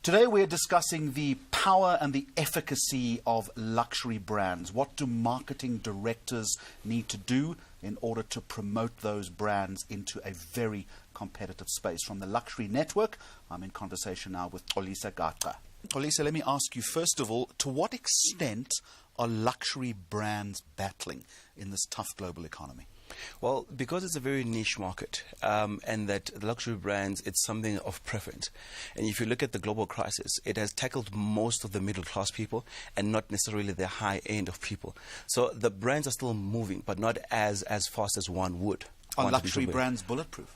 Today we're discussing the power and the efficacy of luxury brands. What do marketing directors need to do in order to promote those brands into a very competitive space? From the Luxury Network, I'm in conversation now with Xolisa Gaca. Xolisa, let me ask you first of all, to what extent are luxury brands battling in this tough global economy? Well, because it's a very niche market, and that luxury brands, it's something of preference. And if you look at the global crisis, it has tackled most of the middle class people and not necessarily the high end of people. So the brands are still moving, but not as fast as one would. Are luxury brands bulletproof?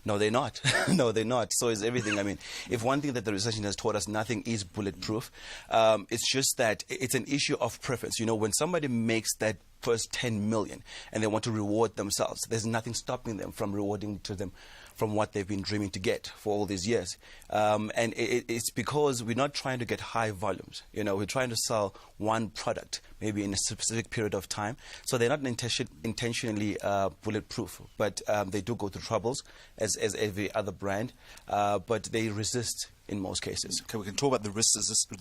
No, they're not. No, they're not. So is everything. I mean, if one thing that the recession has taught us, nothing is bulletproof. It's just that it's an issue of preference. You know, when somebody makes that first 10 million and they want to reward themselves, there's nothing stopping them from rewarding to them from what they've been dreaming to get for all these years. And it's because we're not trying to get high volumes. You know, we're trying to sell one product maybe in a specific period of time. So they're not intentionally bulletproof, but they do go through troubles as every other brand, but they resist in most cases. Okay, we can talk about the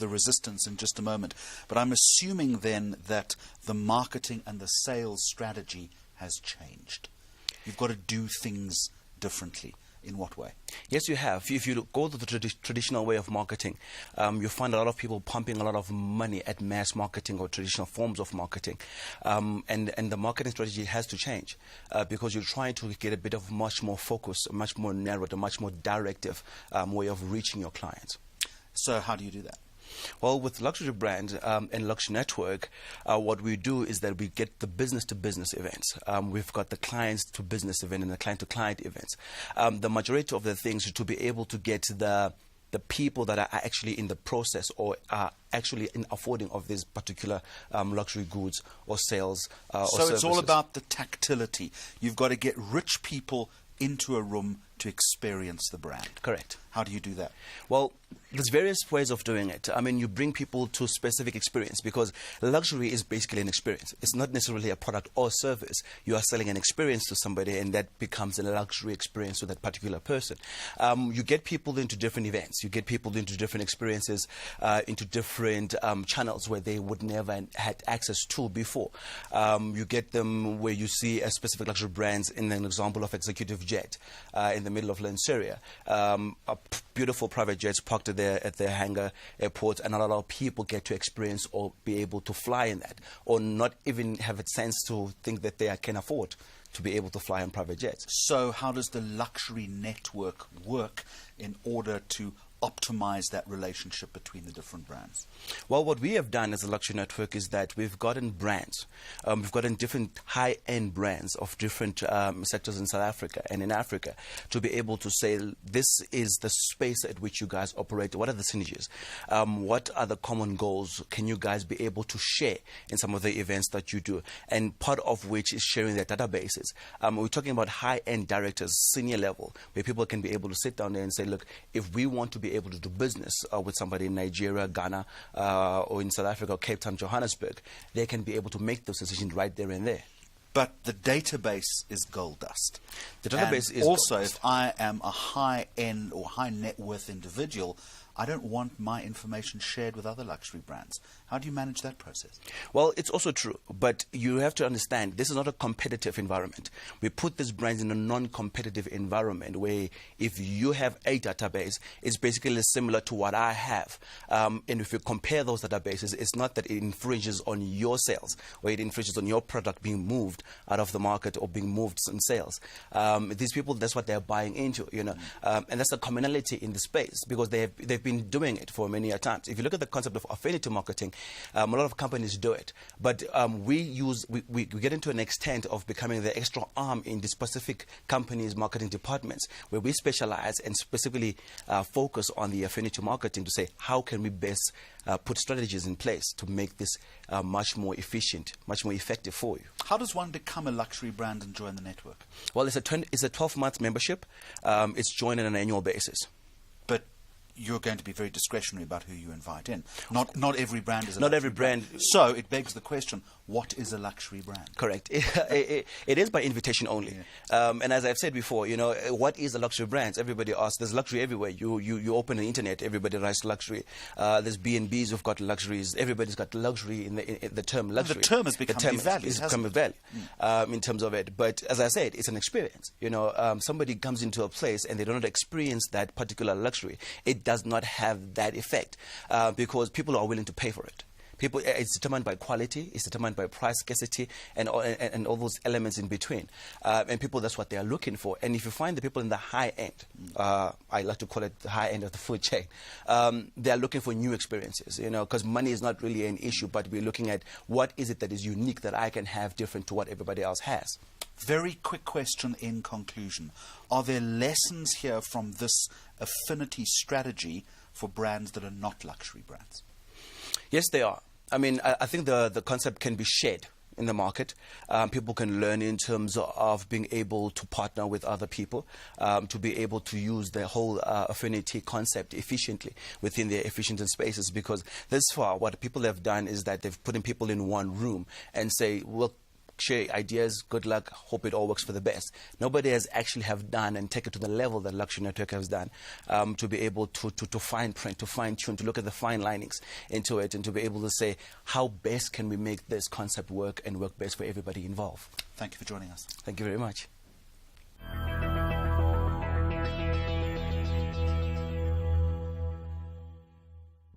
resistance in just a moment. But I'm assuming then that the marketing and the sales strategy has changed. You've got to do things differently. In what way? Yes, you have. If you go to the traditional way of marketing, you find a lot of people pumping a lot of money at mass marketing or traditional forms of marketing. And the marketing strategy has to change because you're trying to get a bit of much more focused, a much more narrowed, a much more directive way of reaching your clients. So how do you do that? Well, with Luxury Brand and Luxury Network, what we do is that we get the business-to-business events. We've got the clients-to-business event and the client-to-client events. The majority of the things are to be able to get the people that are actually in the process or are actually in affording of these particular luxury goods or sales or so services. It's all about the tactility. You've got to get rich people into a room to experience the brand. Correct. How do you do that? Well, there's various ways of doing it. I mean, you bring people to specific experience because luxury is basically an experience. It's not necessarily a product or service. You are selling an experience to somebody and that becomes a luxury experience to that particular person. You get people into different events. You get people into different experiences, into different channels where they would never had access to before. You get them where you see a specific luxury brands in an example of executive jet in the middle of Lanseria. Beautiful private jets parked at their hangar airports, and a lot of people get to experience or be able to fly in that, or not even have a sense to think that they can afford to be able to fly in private jets. So how does the Luxury Network work in order to optimize that relationship between the different brands? Well, what we have done as a Luxury Network is that we've gotten brands. We've gotten different high-end brands of different sectors in South Africa and in Africa to be able to say, this is the space at which you guys operate. What are the synergies? What are the common goals? Can you guys be able to share in some of the events that you do? And part of which is sharing their databases. We're talking about high-end directors, senior level, where people can be able to sit down there and say, look, if we want to be able to do business with somebody in Nigeria, Ghana, or in South Africa, or Cape Town, Johannesburg, they can be able to make those decisions right there and there. But the database is gold dust. The database and is also, gold dust. if I am a high-end or high-net-worth individual, I don't want my information shared with other luxury brands. How do you manage that process? Well, it's also true, but you have to understand this is not a competitive environment. We put these brands in a non-competitive environment where if you have a database, it's basically similar to what I have. And if you compare those databases, it's not that it infringes on your sales or it infringes on your product being moved out of the market or being moved in sales. These people, that's what they're buying into, you know. And that's the commonality in the space because they've been doing it for many times. If you look at the concept of affinity marketing, a lot of companies do it, but we get into an extent of becoming the extra arm in the specific companies' marketing departments where we specialize and specifically focus on the affinity marketing to say how can we best put strategies in place to make this much more efficient, much more effective for you. How does one become a luxury brand and join the network? Well, it's a 12-month membership. It's joined on an annual basis. But you're going to be very discretionary about who you invite in. Not every brand is a Not luxury every brand. So it begs the question, what is a luxury brand? Correct. It is by invitation only. Yeah. And as I've said before, what is a luxury brand? Everybody asks. There's luxury everywhere. You open the internet, everybody writes luxury. There's B&Bs who've got luxuries. Everybody's got luxury in the term luxury. The term has become devalued. It's become a value in terms of it. But as I said, it's an experience. Somebody comes into a place and they do not experience that particular luxury. It does not have that effect because people are willing to pay for it. It's determined by quality, it's determined by price scarcity, and all those elements in between. And people, that's what they are looking for. And if you find the people in the high end, I like to call it the high end of the food chain, they are looking for new experiences, because money is not really an issue, but we're looking at what is it that is unique that I can have different to what everybody else has. Very quick question in conclusion. Are there lessons here from this affinity strategy for brands that are not luxury brands? Yes, they are. I mean, I think the concept can be shared in the market. People can learn in terms of being able to partner with other people, to be able to use the whole affinity concept efficiently within their efficient spaces. Because this far, what people have done is that they've put in people in one room and say, well, share ideas, good luck, hope it all works for the best. Nobody has actually have done and take it to the level that Luxury Network has done, to be able to fine print, to fine tune, to look at the fine linings into it, and to be able to say how best can we make this concept work and work best for everybody involved. Thank you for joining us. Thank you very much.